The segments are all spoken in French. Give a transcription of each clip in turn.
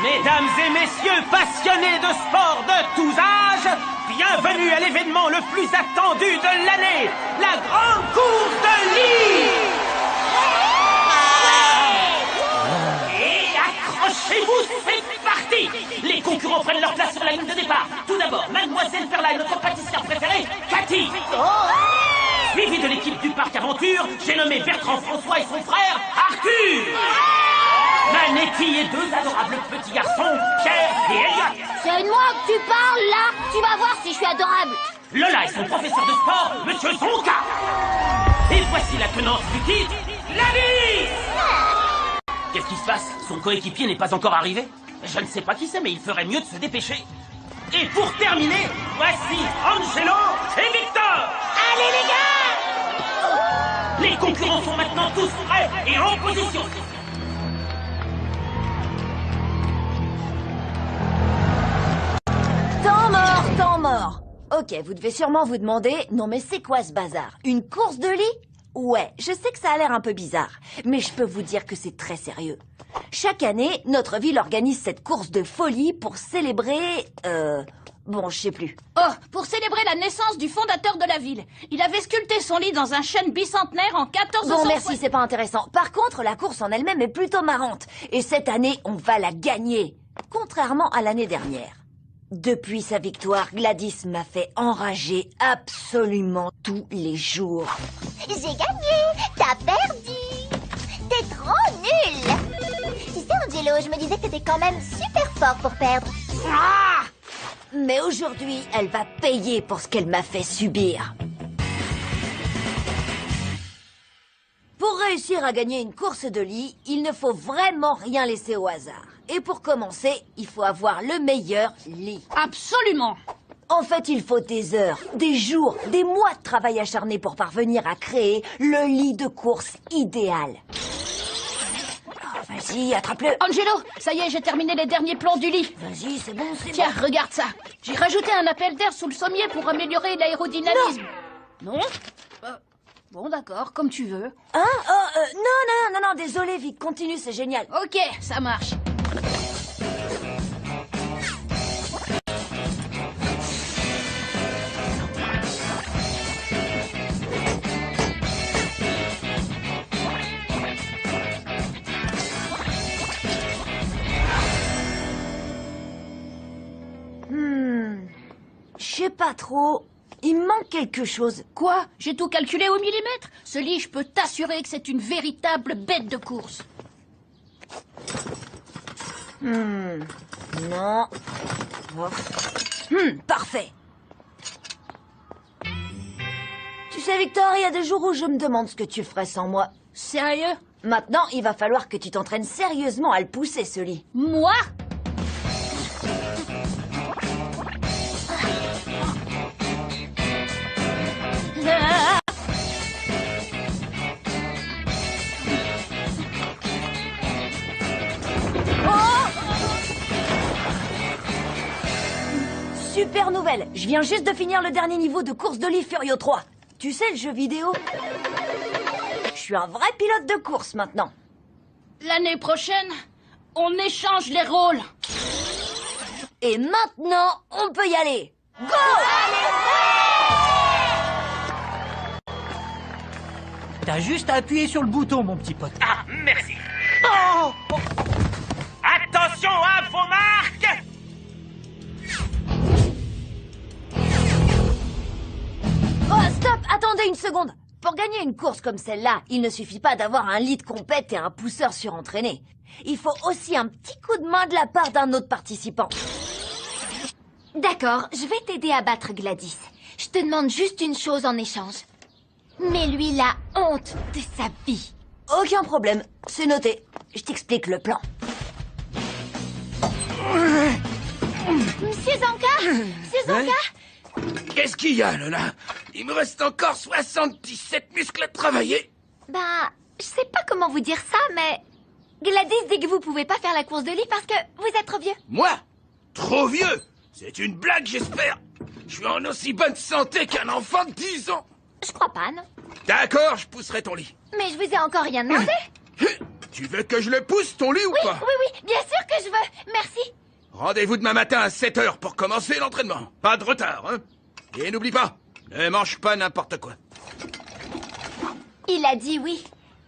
Mesdames et messieurs passionnés de sport de tous âges, bienvenue à l'événement le plus attendu de l'année, la grande course de lit. Et accrochez-vous, c'est parti. Les concurrents prennent leur place sur la ligne de départ. Tout d'abord, Mademoiselle Perla et notre pâtissière préférée, Cathy. Suivi de l'équipe du Parc Aventure, j'ai nommé Bertrand François et son frère, Arthur. Manetti et deux adorables petits garçons, Cher et Elliot. C'est de moi que tu parles, là. Tu vas voir si je suis adorable. Lola et son professeur de sport, Monsieur Zonka. Et voici la tenante du titre, Gladys. Qu'est-ce qui se passe? Son coéquipier n'est pas encore arrivé? Je ne sais pas qui c'est, mais il ferait mieux de se dépêcher. Et pour terminer, voici Angelo et Victor. Allez, les gars! Les concurrents sont maintenant tous prêts et en position. Temps mort. Ok, vous devez sûrement vous demander, non mais c'est quoi ce bazar? Une course de lit? Ouais, je sais que ça a l'air un peu bizarre, mais je peux vous dire que c'est très sérieux. Chaque année, notre ville organise cette course de folie pour célébrer... Bon, je sais plus. Oh, pour célébrer la naissance du fondateur de la ville. Il avait sculpté son lit dans un chêne bicentenaire en 1400... Bon, merci, c'est pas intéressant. Par contre, la course en elle-même est plutôt marrante. Et cette année, on va la gagner. Contrairement à l'année dernière. Depuis sa victoire, Gladys m'a fait enrager absolument tous les jours. J'ai gagné. T'as perdu. T'es trop nul. Tu sais, Angelo, je me disais que t'étais quand même super fort pour perdre. Ah! Mais aujourd'hui, elle va payer pour ce qu'elle m'a fait subir. Pour réussir à gagner une course de lit, il ne faut vraiment rien laisser au hasard. Et pour commencer, il faut avoir le meilleur lit. Absolument. En fait, il faut des heures, des jours, des mois de travail acharné pour parvenir à créer le lit de course idéal. Vas-y, attrape-le. Angelo, ça y est, j'ai terminé les derniers plans du lit. Vas-y, c'est bon, c'est bon. Tiens, regarde ça. J'ai rajouté un appel d'air sous le sommier pour améliorer l'aérodynamisme. Non? Bon, d'accord, comme tu veux. Hein? Non, désolé, Vic, continue, c'est génial. Ok, ça marche. Je sais pas trop. Il me manque quelque chose. Quoi? J'ai tout calculé au millimètre. Ce lit, je peux t'assurer que c'est une véritable bête de course. Non. Oh. Parfait. Tu sais, Victor, il y a des jours où je me demande ce que tu ferais sans moi. Sérieux? Maintenant, il va falloir que tu t'entraînes sérieusement à le pousser, ce lit. Moi? Super nouvelle. Je viens juste de finir le dernier niveau de course de lit Furio 3. Tu sais, le jeu vidéo? Je suis un vrai pilote de course maintenant. L'année prochaine, on échange les rôles. Et maintenant, on peut y aller. Go! T'as juste à appuyer sur le bouton, mon petit pote. Ah, merci. Oh! Attention à vos marques. Oh, stop! Attendez une seconde. Pour gagner une course comme celle-là, il ne suffit pas d'avoir un lit de compète et un pousseur surentraîné. Il faut aussi un petit coup de main de la part d'un autre participant. D'accord, je vais t'aider à battre Gladys. Je te demande juste une chose en échange. Mets-lui la honte de sa vie. Aucun problème, c'est noté. Je t'explique le plan. Monsieur Zonka? Monsieur Zonka? Qu'est-ce qu'il y a, Lola? Il me reste encore 77 muscles à travailler. Ben, je sais pas comment vous dire ça, mais... Gladys dit que vous pouvez pas faire la course de lit parce que vous êtes trop vieux. Moi? Trop vieux? C'est une blague, j'espère. Je suis en aussi bonne santé qu'un enfant de 10 ans. Je crois pas, non. D'accord, je pousserai ton lit. Mais je vous ai encore rien demandé. Tu veux que je le pousse, ton lit, ou Oui, pas? oui, oui, bien sûr que je veux. Merci. Rendez-vous demain matin à 7 h pour commencer l'entraînement. Pas de retard, hein? Et n'oublie pas, ne mange pas n'importe quoi. Il a dit oui.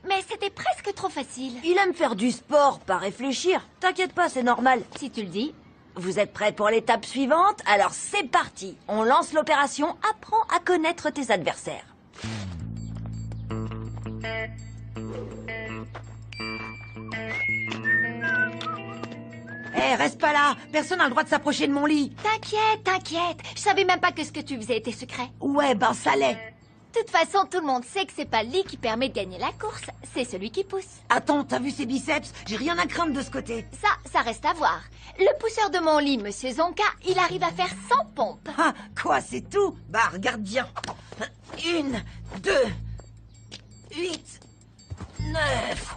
Mais c'était presque trop facile. Il aime faire du sport, pas réfléchir. T'inquiète pas, c'est normal. Si tu le dis. Vous êtes prêts pour l'étape suivante? Alors c'est parti. On lance l'opération Apprends à connaître tes adversaires. Hé, reste pas là. Personne n'a le droit de s'approcher de mon lit. T'inquiète, t'inquiète. Je savais même pas que ce que tu faisais était secret. Ouais, ben ça l'est. De toute façon, tout le monde sait que c'est pas le lit qui permet de gagner la course. C'est celui qui pousse. Attends, t'as vu ses biceps? J'ai rien à craindre de ce côté. Ça reste à voir. Le pousseur de mon lit, Monsieur Zonka, il arrive à faire 100 pompes. Ah, quoi, c'est tout? Bah, regarde bien. 1, 2, 8, 9...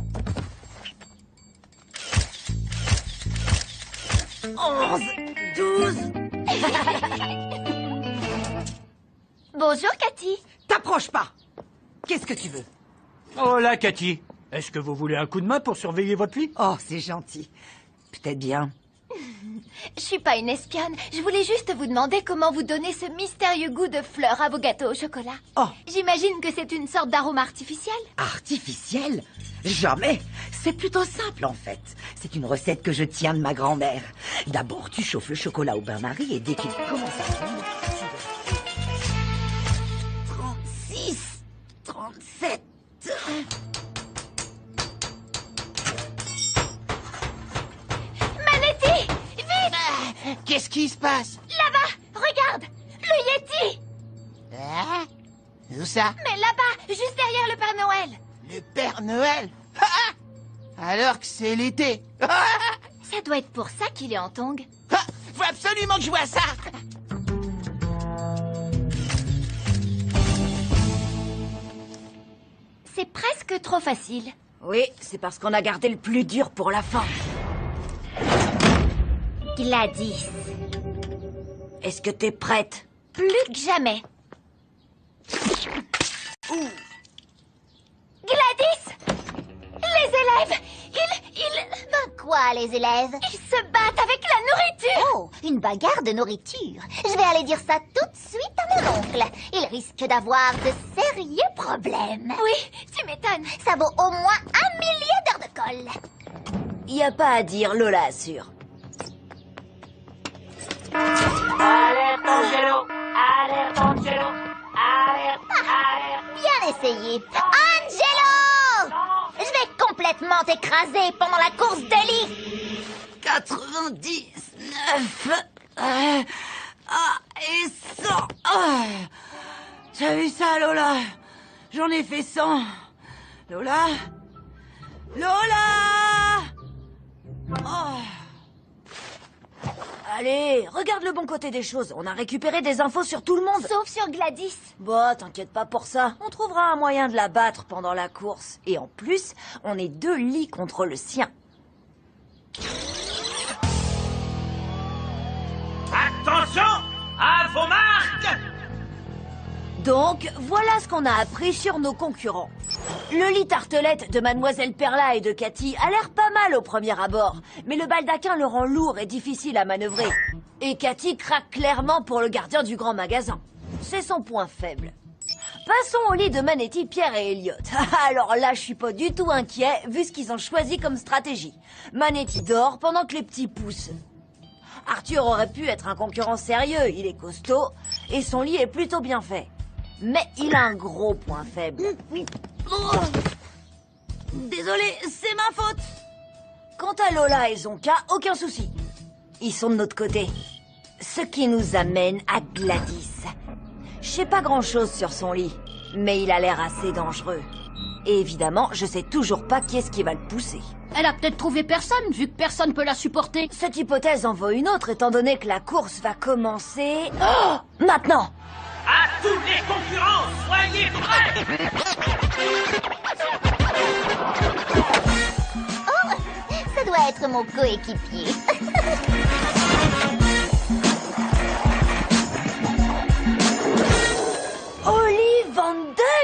11, 12... Bonjour, Cathy. T'approches pas. Qu'est-ce que tu veux? Oh là, Cathy, est-ce que vous voulez un coup de main pour surveiller votre lit? Oh, c'est gentil. Peut-être bien. Je suis pas une espionne. Je voulais juste vous demander comment vous donnez ce mystérieux goût de fleurs à vos gâteaux au chocolat. Oh. J'imagine que c'est une sorte d'arôme artificiel. Artificiel? Jamais. C'est plutôt simple, en fait. C'est une recette que je tiens de ma grand-mère. D'abord, tu chauffes le chocolat au bain-marie et dès qu'il commence à fondre, tu verras. 36, 37... Manetti, vite! Qu'est-ce qui se passe? Là-bas, regarde! Le Yeti! Hein? Où ça? Mais là-bas, juste derrière le Père Noël. Le Père Noël? Ah! Alors que c'est l'été. Ah! Ça doit être pour ça qu'il est en tongs. Ah! Faut absolument que je vois ça. C'est presque trop facile. Oui, c'est parce qu'on a gardé le plus dur pour la fin. Gladys. Est-ce que t'es prête? Plus que jamais. Gladys! Les élèves! Ben quoi, les élèves? Ils se battent avec la nourriture! Oh, une bagarre de nourriture. Je vais aller dire ça tout de suite à mon oncle. Il risque d'avoir de sérieux problèmes. Oui, tu m'étonnes. Ça vaut au moins 1 millier d'heures de colle. Y a pas à dire, Lola assure. Alerte Angelo! Alerte Angelo! Alerte! Bien essayé. Angelo! Je vais complètement t'écraser pendant la course de lit. 99... et 100... T'as vu ça, Lola? J'en ai fait 100. Lola? Lola! Oh. Allez, regarde le bon côté des choses. On a récupéré des infos sur tout le monde. Sauf sur Gladys. Bon, t'inquiète pas pour ça. On trouvera un moyen de la battre pendant la course. Et en plus, on est 2 lits contre le sien. Attention! À vos marques! Donc, voilà ce qu'on a appris sur nos concurrents. Le lit tartelette de Mademoiselle Perla et de Cathy a l'air pas mal au premier abord, mais le baldaquin le rend lourd et difficile à manœuvrer. Et Cathy craque clairement pour le gardien du grand magasin. C'est son point faible. Passons au lit de Manetti, Pierre et Elliot. Alors là, je suis pas du tout inquiet, vu ce qu'ils ont choisi comme stratégie. Manetti dort pendant que les petits poussent. Arthur aurait pu être un concurrent sérieux, il est costaud, et son lit est plutôt bien fait. Mais il a un gros point faible. Désolé, c'est ma faute. Quant à Lola et Zonka, aucun souci. Ils sont de notre côté. Ce qui nous amène à Gladys. Je sais pas grand-chose sur son lit, mais il a l'air assez dangereux. Et évidemment, je sais toujours pas qui est-ce qui va le pousser. Elle a peut-être trouvé personne, vu que personne peut la supporter. Cette hypothèse en vaut une autre, étant donné que la course va commencer... Oh, maintenant! À tous les concurrents, soyez prêts! Oh, ça doit être mon coéquipier. Olive Van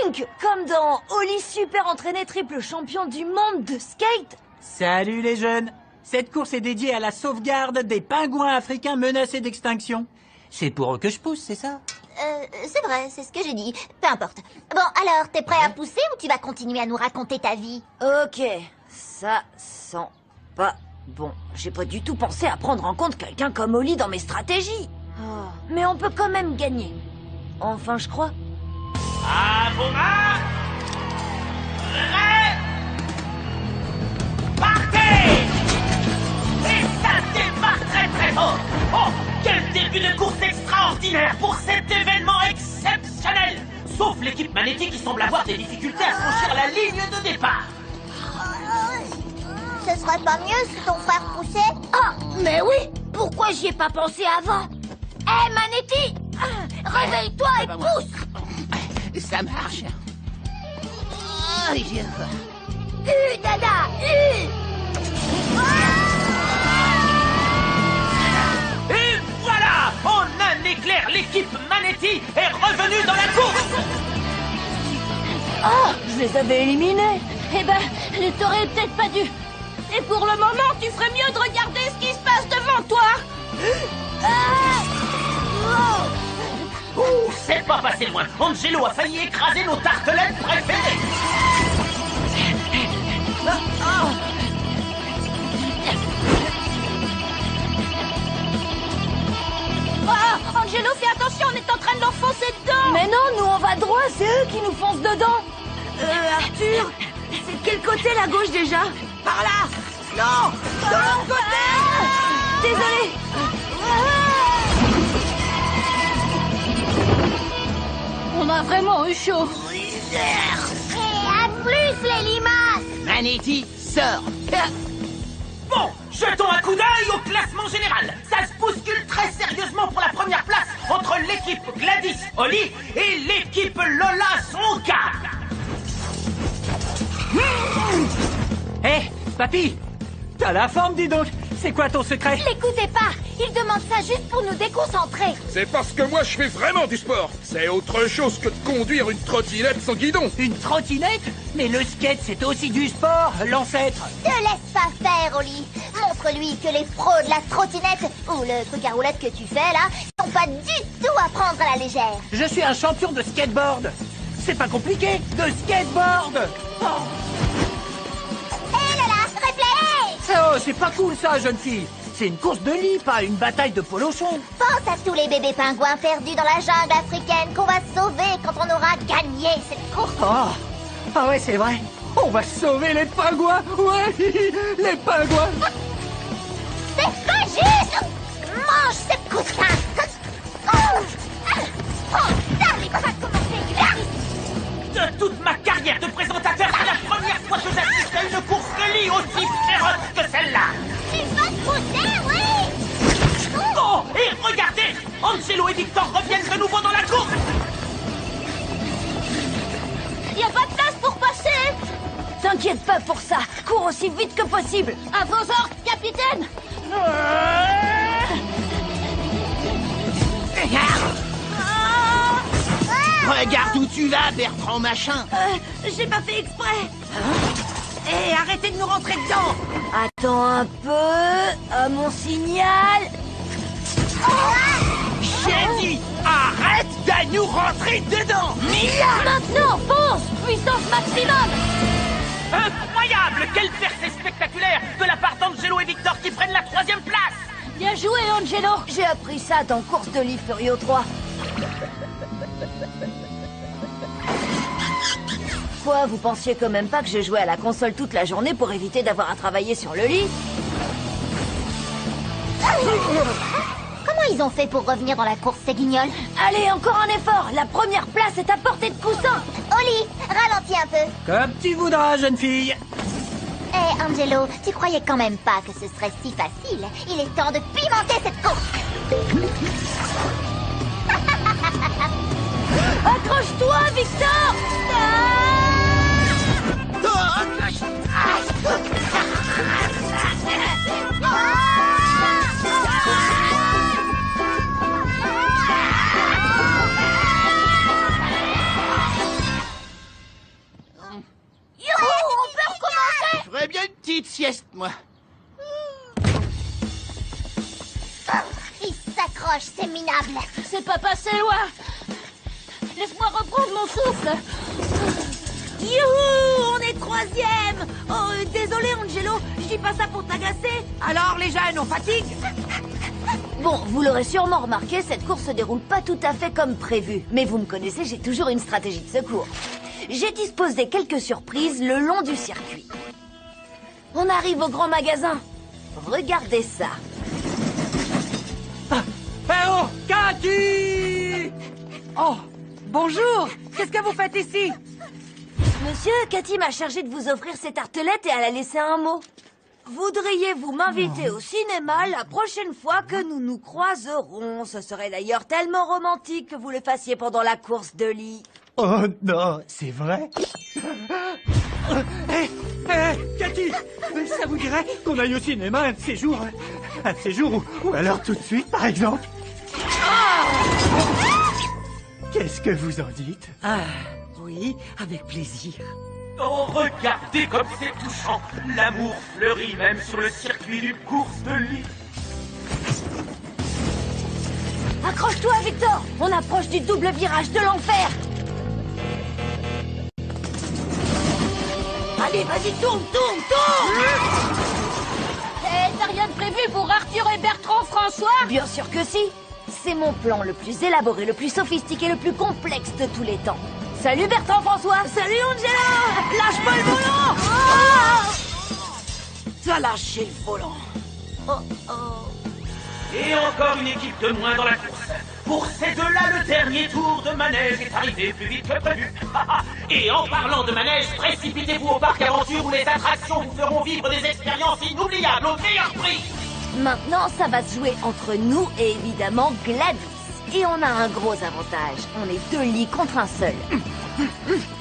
Dunk! donc, comme dans Oli super entraîné triple champion du monde de skate. Salut les jeunes. Cette course est dédiée à la sauvegarde des pingouins africains menacés d'extinction. C'est pour eux que je pousse, c'est ça? C'est vrai, c'est ce que j'ai dit. Peu importe. Bon, alors, t'es prêt à pousser ou tu vas continuer à nous raconter ta vie? Ok, ça sent pas bon. J'ai pas du tout pensé à prendre en compte quelqu'un comme Oli dans mes stratégies. Oh, mais on peut quand même gagner. Enfin, je crois. À vos marques! Prêts! Partez! Et ça démarre très très fort! Oh, quel début de course extraordinaire pour cet événement exceptionnel! Sauf l'équipe Manetti qui semble avoir des difficultés à franchir la ligne de départ. Ce serait pas mieux si ton frère poussait? Oh, mais oui! Pourquoi j'y ai pas pensé avant? Hé, Manetti! Réveille-toi et pousse! Ça marche. Oh, j'ai faim. Dada! Et voilà! En un éclair, l'équipe Manetti est revenue dans la course! Oh, je les avais éliminés. Eh ben, je t'aurais peut-être pas dû. Et pour le moment, tu ferais mieux de regarder ce qui se passe devant toi. Ouh, c'est pas passé loin. Angelo a failli écraser nos tartelettes préférées. Oh, Angelo, fais attention, on est en train de l'enfoncer dedans. Mais non, nous on va droit, c'est eux qui nous foncent dedans. Arthur, c'est de quel côté la gauche déjà? Par là. Non, de l'autre côté. Désolé. On a vraiment eu chaud. Et à plus, les limaces! Manetti, sors. Bon, jetons un coup d'œil au classement général. Ça se bouscule très sérieusement pour la première place entre l'équipe Gladys Oli et l'équipe Lola Sonka. Hé, papy, t'as la forme, dis donc. C'est quoi ton secret? L'écoutez pas! Il demande ça juste pour nous déconcentrer! C'est parce que moi je fais vraiment du sport. C'est autre chose que de conduire une trottinette sans guidon. Une trottinette? Mais le skate, c'est aussi du sport, l'ancêtre. Te laisse pas faire, Oli! Montre-lui que les pros de la trottinette, ou le truc à roulette que tu fais là, sont pas du tout à prendre à la légère! Je suis un champion de skateboard. C'est pas compliqué, de skateboard. Oh, Hé Lola, réfléchis! oh, c'est pas cool ça, jeune fille. C'est une course de lit, pas une bataille de polochon. Pense à tous les bébés pingouins perdus dans la jungle africaine qu'on va sauver quand on aura gagné cette course! Oh, ah ouais, c'est vrai. On va sauver les pingouins. Ouais, les pingouins. C'est pas juste! Mange ce coussin! Oh, ça, les pas commencer! De toute ma carrière de présentateur, c'est la première fois que j'assiste à une course de lit aussi féroce que celle-là. Tu vas te pousser, oui! Oh, et regardez, Angelo et Victor reviennent de nouveau dans la course. Y a pas de place pour passer. T'inquiète pas pour ça. Cours aussi vite que possible. À vos ordres, capitaine. Regarde où tu vas, Bertrand Machin. J'ai pas fait exprès. Hé, arrêtez de nous rentrer dedans. Attends un peu. À mon signal. J'ai dit, arrête de nous rentrer dedans. Maintenant, fonce. Puissance maximum. Incroyable, quelle percée spectaculaire de la part d'Angelo et Victor qui prennent la 3e place. Bien joué, Angelo. J'ai appris ça dans Course de lit Furio 3. Quoi, vous pensiez quand même pas que je jouais à la console toute la journée pour éviter d'avoir à travailler sur le lit? Comment ils ont fait pour revenir dans la course, ces guignols? Allez, encore un effort. La première place est à portée de coussin. Oli, ralentis un peu! Comme tu voudras, jeune fille. Hé, Angelo, tu croyais quand même pas que ce serait si facile? Il est temps de pimenter cette course! Accroche-toi, Victor. petite sieste, moi. Il s'accroche, c'est minable. C'est pas passé loin. Laisse-moi reprendre mon souffle. Youhou, on est 3e. Oh, désolé Angelo, je dis pas ça pour t'agacer. Alors, les jeunes, on fatigue? Bon, vous l'aurez sûrement remarqué, cette course se déroule pas tout à fait comme prévu. Mais vous me connaissez, j'ai toujours une stratégie de secours. J'ai disposé quelques surprises le long du circuit. On arrive au grand magasin. Regardez ça. Oh, Cathy! Oh, bonjour. Qu'est-ce que vous faites ici? Monsieur, Cathy m'a chargé de vous offrir cette tartelette et elle a laissé un mot. Voudriez-vous m'inviter au cinéma la prochaine fois que nous nous croiserons? Ce serait d'ailleurs tellement romantique que vous le fassiez pendant la course de lit. Oh non, c'est vrai? Cathy, ça vous dirait qu'on aille au cinéma un de ces jours? Un de ces jours ou alors tout de suite, par exemple? Qu'est-ce que vous en dites? Ah, oui, avec plaisir. Oh, regardez comme c'est touchant. L'amour fleurit même sur le circuit d'une course de lit. Accroche-toi, Victor! On approche du double virage de l'enfer! Allez, vas-y, tourne! T'as rien de prévu pour Arthur et Bertrand François? Bien sûr que si! C'est mon plan le plus élaboré, le plus sophistiqué, le plus complexe de tous les temps. Salut Bertrand François! Salut Angela! Lâche pas le volant! T'as lâché le volant. Et encore une équipe de moins dans la course. Pour ces deux-là, le dernier tour de manège est arrivé plus vite que prévu. Et en parlant de manège, précipitez-vous au parc aventure où les attractions vous feront vivre des expériences inoubliables au meilleur prix. Maintenant, ça va se jouer entre nous et évidemment Gladys. Et on a un gros avantage. On est 2 lits contre un seul.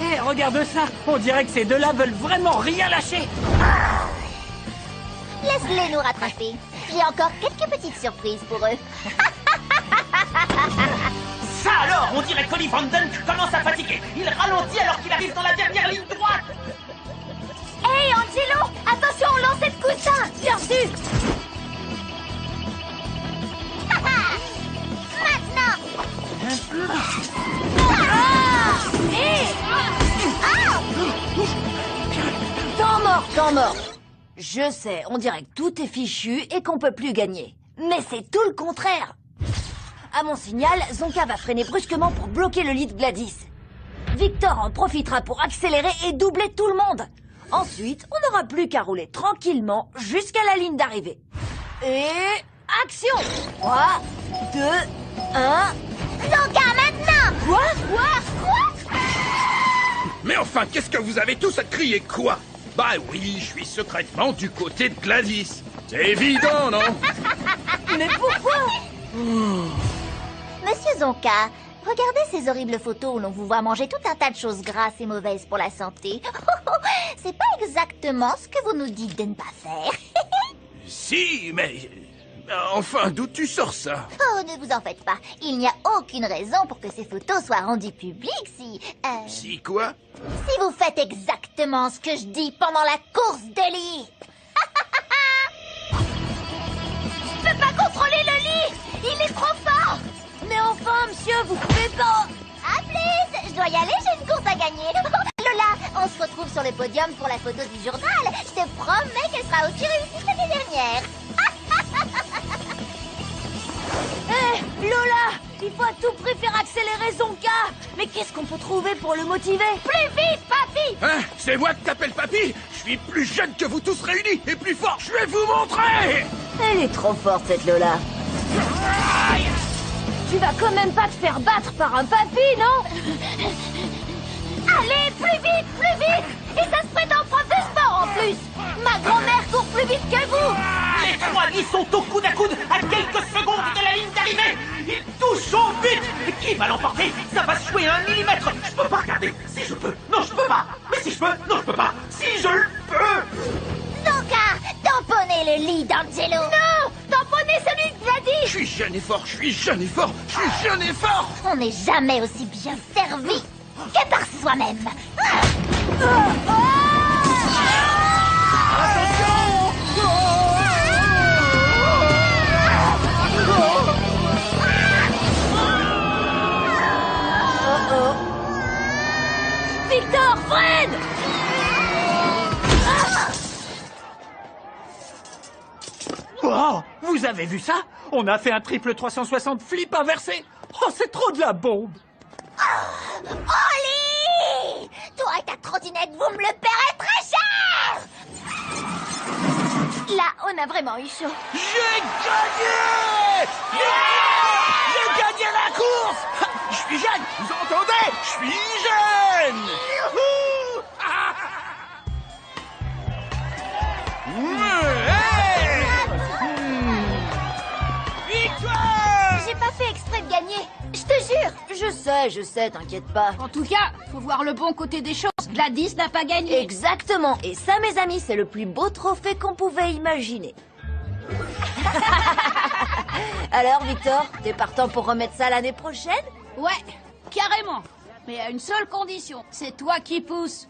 Eh, regarde ça! On dirait que ces deux-là veulent vraiment rien lâcher! Laisse-les nous rattraper. J'ai encore quelques petites surprises pour eux. Ça alors, on dirait qu'Olly Van Dunk commence à fatiguer. Il ralentit alors qu'il arrive dans la dernière ligne droite. Hey, Angelo! Attention au lancer de coussin! Bien sûr! Maintenant! Temps mort! Je sais, on dirait que tout est fichu et qu'on peut plus gagner. Mais c'est tout le contraire! À mon signal, Zonka va freiner brusquement pour bloquer le lit de Gladys. Victor en profitera pour accélérer et doubler tout le monde. Ensuite, on n'aura plus qu'à rouler tranquillement jusqu'à la ligne d'arrivée. Et... action! 3, 2, 1... Zonka, maintenant! Quoi? Mais enfin, qu'est-ce que vous avez tous à crier quoi? Bah oui, je suis secrètement du côté de Gladys. C'est évident, non? Mais pourquoi? Monsieur Zonka, regardez ces horribles photos où l'on vous voit manger tout un tas de choses grasses et mauvaises pour la santé. C'est pas exactement ce que vous nous dites de ne pas faire. Si, mais... Enfin, d'où tu sors ça? Oh, ne vous en faites pas. Il n'y a aucune raison pour que ces photos soient rendues publiques si... Si quoi? Si vous faites exactement ce que je dis pendant la course de lit. Je peux pas contrôler le lit. Il est trop fort. Mais enfin, monsieur, vous pouvez pas... À plus. Je dois y aller, j'ai une course à gagner. Lola, on se retrouve sur le podium pour la photo du journal. Je te promets qu'elle sera aussi réussie que l'année dernière. Hé, Lola, il faut à tout prix faire accélérer Zonka. Mais qu'est-ce qu'on peut trouver pour le motiver? Plus vite, papy. Hein? C'est moi que t'appelles papy? Je suis plus jeune que vous tous réunis et plus fort, je vais vous montrer! Elle est trop forte, cette Lola. Tu vas quand même pas te faire battre par un papy, non? Allez, plus vite. Et ça se fait en prof de sport en plus. Ma grand-mère court plus vite que vous. Les 3 lits sont au coude à coude à quelques secondes de la ligne d'arrivée. Ils touchent au but. Qui va l'emporter? Ça va se jouer à 1 millimètre. Je peux pas regarder. Si je peux. Non, je peux pas. Mais si je peux. Non, je peux pas. Si je le peux. Zonka, tamponnez le lit d'Angelo. Non, tamponnez celui de Gladys. Je suis jeune et fort, je suis jeune et fort, je suis jeune et fort! On n'est jamais aussi bien servi que par soi-même. Attention! Oh, vous avez vu ça? On a fait un triple 360 flip inversé. Oh, c'est trop de la bombe. Oli! Toi et ta trottinette, vous me le paierez très cher! Là, on a vraiment eu chaud. J'ai gagné! J'ai gagné la course! Je suis jeune, vous entendez? Je suis jeune! Youhou! Victoire! J'ai pas fait exprès de gagner. Je te jure. Je sais, t'inquiète pas. En tout cas, faut voir le bon côté des choses. Gladys n'a pas gagné. Exactement. Et ça, mes amis, c'est le plus beau trophée qu'on pouvait imaginer. Alors, Victor, t'es partant pour remettre ça l'année prochaine? Ouais, carrément. Mais à une seule condition. C'est toi qui pousses.